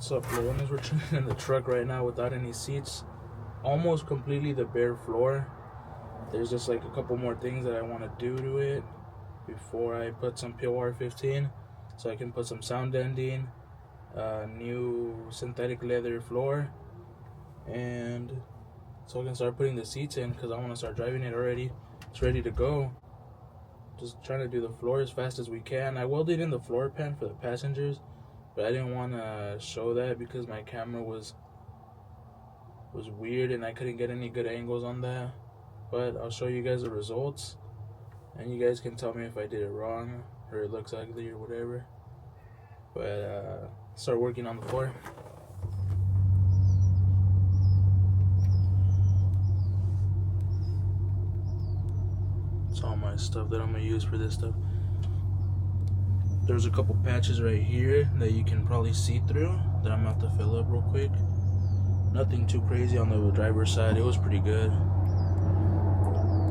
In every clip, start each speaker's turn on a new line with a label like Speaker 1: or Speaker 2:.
Speaker 1: What's up, Lones? We're chilling in the truck right now without any seats. Almost completely the bare floor. There's just like a couple more things that I want to do to it before I put some pt1. So I can put some sound dending, new synthetic leather floor, and so I can start putting the seats in because I want to start driving it already. It's ready to go. Just trying to do the floor as fast as we can. I welded in the floor pan for the passengers, but I didn't want to show that because my camera was weird and I couldn't get any good angles on that. But I'll show you guys the results, and you guys can tell me if I did it wrong or it looks ugly or whatever. But start working on the floor. It's all my stuff that I'm gonna use for this stuff. There's a couple patches right here that you can probably see through that I'm gonna have to fill up real quick. Nothing too crazy on the driver's side. It was pretty good.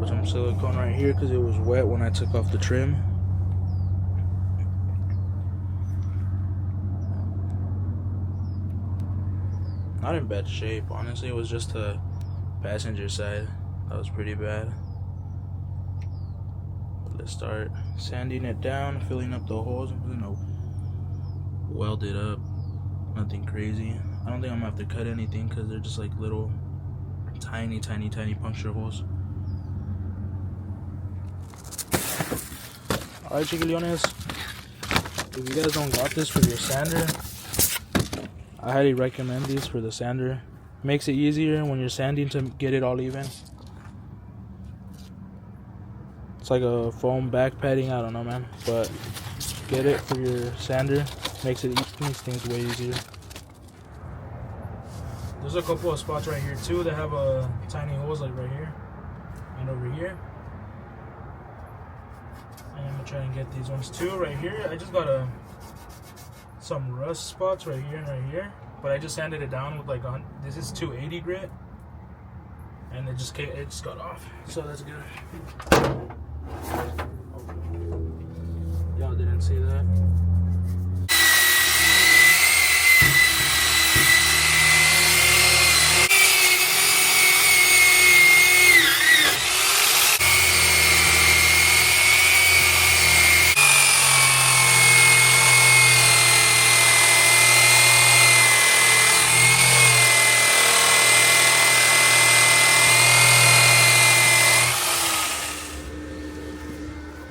Speaker 1: Put some silicone right here because it was wet when I took off the trim. Not in bad shape, honestly. It was just the passenger side that was pretty bad. Let's start sanding it down, filling up the holes. I'm gonna weld it up. Nothing crazy. I don't think I'm gonna have to cut anything because they're just like little tiny puncture holes. Alright, chiquillones, if you guys don't got this for your sander, I highly recommend these for the sander. Makes it easier when you're sanding to get it all even. It's like a foam back padding, I don't know, man, but get it for your sander. Makes things way easier. There's a couple of spots right here too that have tiny holes, like right here and over here. And I'm gonna try and get these ones too right here. I just got some rust spots right here and right here, but I just sanded it down with like this is 280 grit, and it just got off, so that's good. Y'all didn't see that.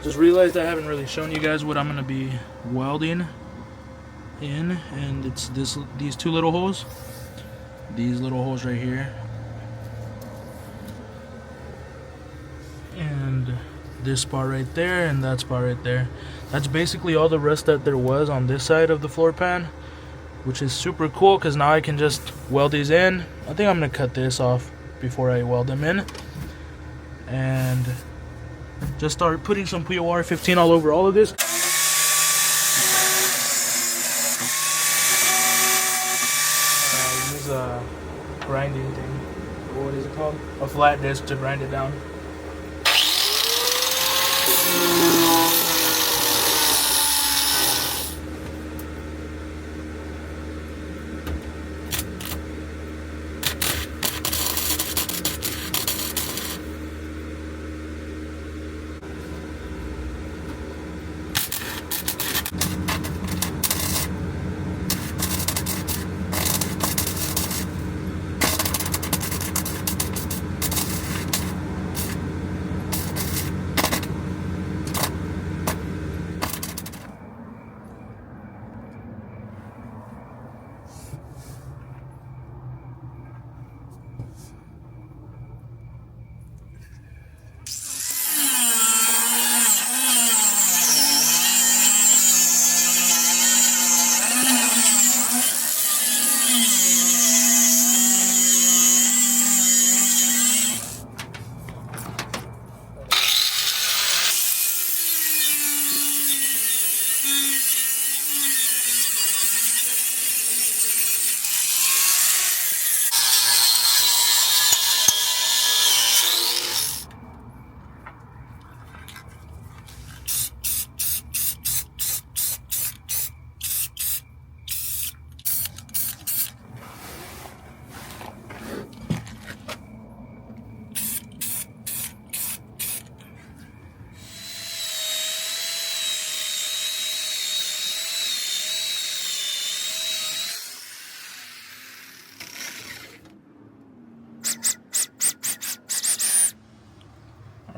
Speaker 1: Just realized I haven't really shown you guys what I'm gonna be welding in, and it's these two little holes. These little holes right here, and this spot right there, and that spot right there. That's basically all the rust that there was on this side of the floor pan, which is super cool because now I can just weld these in. I think I'm gonna cut this off before I weld them in, and just start putting some pt1 all over all of this. Use a grinding thing. What is it called? A flat disc to grind it down.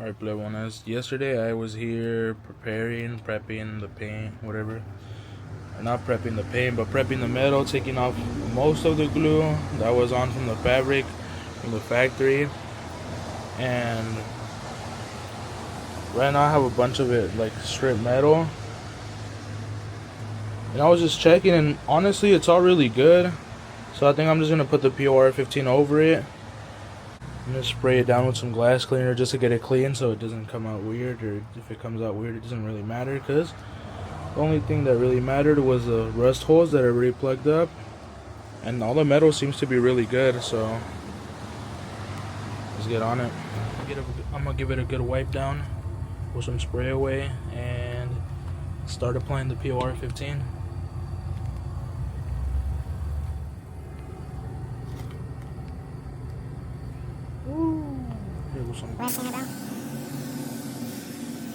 Speaker 1: Alright, Plebones. Yesterday I was here prepping the paint, whatever. Not prepping the paint, but prepping the metal, taking off most of the glue that was on from the fabric from the factory. And right now I have a bunch of it, like strip metal. And I was just checking, and honestly it's all really good. So I think I'm just going to put the pt1 over it. I'm going to spray it down with some glass cleaner just to get it clean so it doesn't come out weird, or if it comes out weird it doesn't really matter, because the only thing that really mattered was the rust holes that I already plugged up, and all the metal seems to be really good, so let's get on it. I'm going to give it a good wipe down with some spray away and start applying the pt1.
Speaker 2: Pressing it down.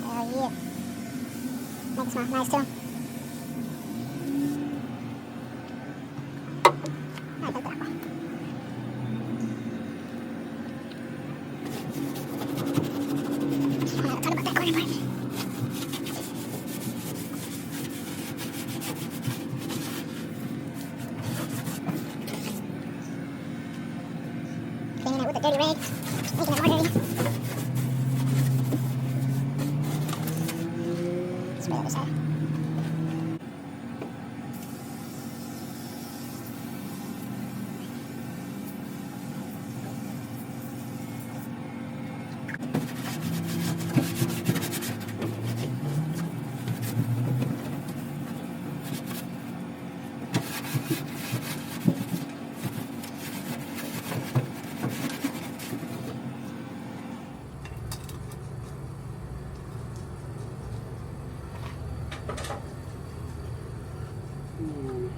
Speaker 2: Oh yeah. Make it smell nice too. Ay, del trapo. Talk about that corner part. Cleaning it with a dirty rag. Making it more dirty. Spray the other side.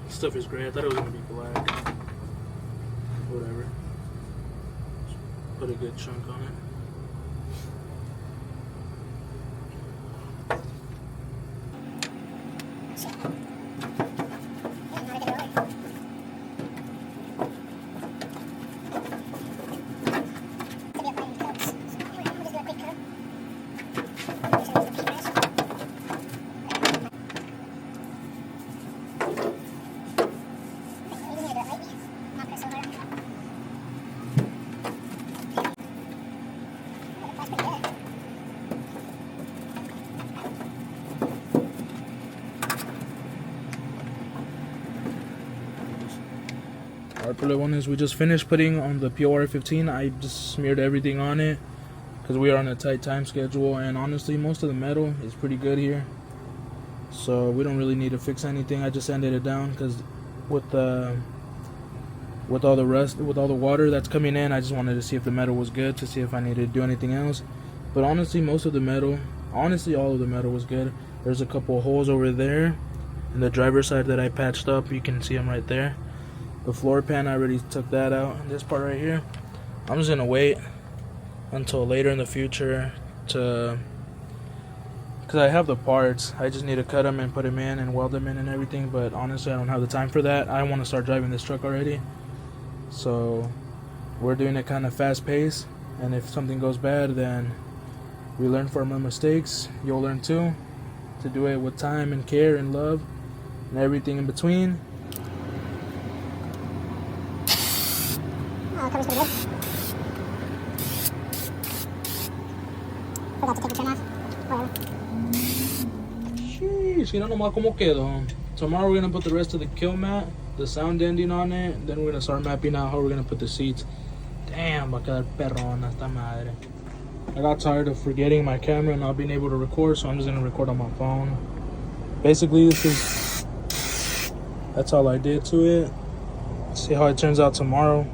Speaker 1: Stuff is great. I thought it was gonna be black. Whatever. Just put a good chunk on it. Alright, Plebones, we just finished putting on the pt1. I just smeared everything on it because we are on a tight time schedule, and honestly most of the metal is pretty good here, so we don't really need to fix anything. I just sanded it down because with all the rust, with all the water that's coming in, I just wanted to see if the metal was good, to see if I needed to do anything else. But honestly most of the metal, honestly all of the metal was good. There's a couple of holes over there in the driver's side that I patched up. You can see them right there. The floor pan, I already took that out. This part right here, I'm just gonna wait until later in the future because I have the parts. I just need to cut them and put them in and weld them in and everything, but honestly I don't have the time for that. I want to start driving this truck already, so we're doing it kind of fast paced, and if something goes bad then we learn from our mistakes. You'll learn too, to do it with time and care and love and everything in between.
Speaker 2: Cover's pretty good. Forgot to take the trim off. Whatever.
Speaker 1: Sheesh, mira nomás cómo quedó. Tomorrow we're gonna put the rest of the kill mat, the sound dending on it, then we're gonna start mapping out how we're gonna put the seats. Damn, va a quedar perrona esta madre. I got tired of forgetting my camera and not being able to record, so I'm just gonna record on my phone. Basically, that's all I did to it. See how it turns out tomorrow.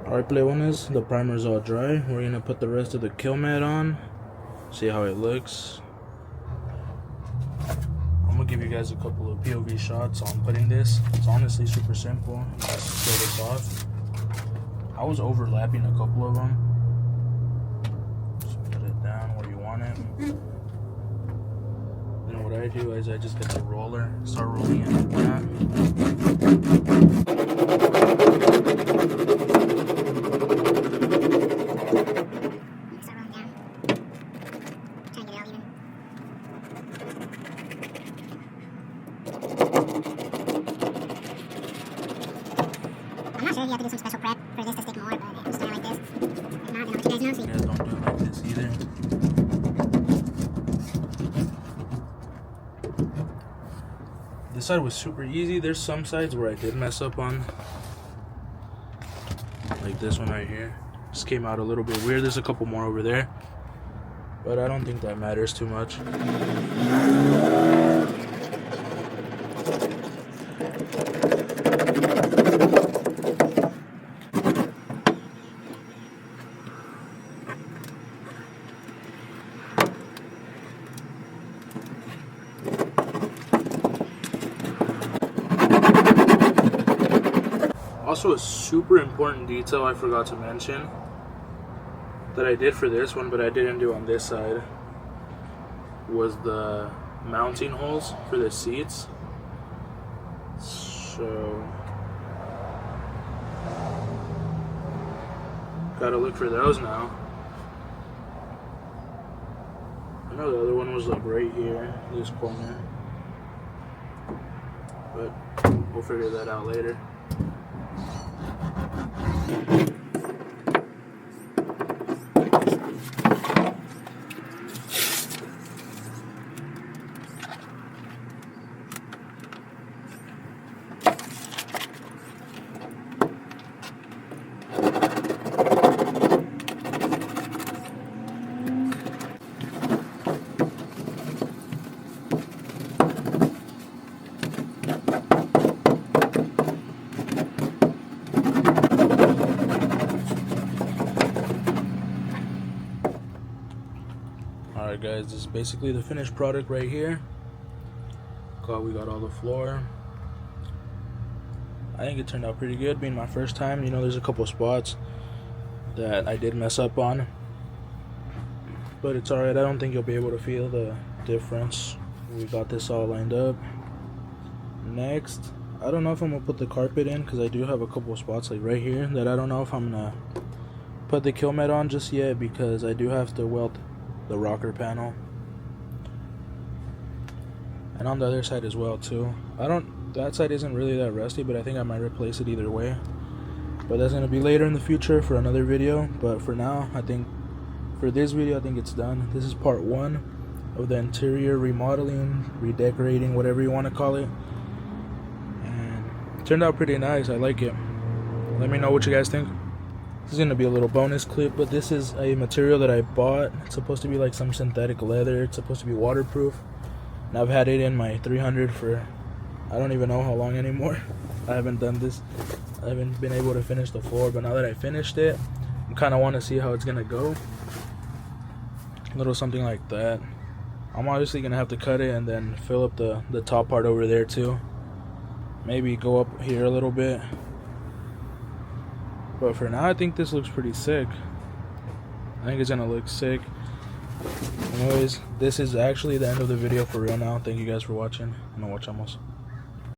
Speaker 1: Alright, Plebones, the primer's all dry. We're gonna put the rest of the kill mat on. See how it looks. I'm gonna give you guys a couple of POV shots on putting this. It's honestly super simple. You just peel this off. I was overlapping a couple of them. Just put it down where you want it. Then what I do is I just get the roller, start rolling it like that.
Speaker 2: I'm not sure if you have to do some special prep for this to stick more, but I'm starting like this. If not, then I'll let you guys know. So
Speaker 1: You guys don't do it like this either. This side was super easy. There's some sides where I did mess up on. Like this one right here. Just came out a little bit weird. There's a couple more over there. But I don't think that matters too much. Also, a super important detail I forgot to mention that I did for this one, but I didn't do on this side, was the mounting holes for the seats. So, gotta look for those now. I know the other one was like right here, this corner, but we'll figure that out later. Alright guys, this is basically the finished product right here. We got all the floor. I think it turned out pretty good, being my first time. You know, there's a couple spots that I did mess up on, but it's alright. I don't think you'll be able to feel the difference. We got this all lined up. Next, I don't know if I'm gonna put the carpet in, because I do have a couple spots like right here that I don't know if I'm gonna put the kill mat on just yet, because I do have to weld the rocker panel, and on the other side as well too. That side isn't really that rusty, but I think I might replace it either way, but that's gonna be later in the future for another video. But for now, I think for this video, I think it's done. This is part 1 of the interior remodeling, redecorating, whatever you want to call it, and it turned out pretty nice. I like it. Let me know what you guys think. This is going to be a little bonus clip, but this is a material that I bought. It's supposed to be like some synthetic leather. It's supposed to be waterproof. And I've had it in my 300 for I don't even know how long anymore. I haven't done this. I haven't been able to finish the floor, but now that I finished it, I kind of want to see how it's going to go. A little something like that. I'm obviously going to have to cut it and then fill up the top part over there too. Maybe go up here a little bit. But for now, I think this looks pretty sick. I think it's gonna look sick. Anyways, this is actually the end of the video for real now. Thank you guys for watching. I'm gonna watch almost.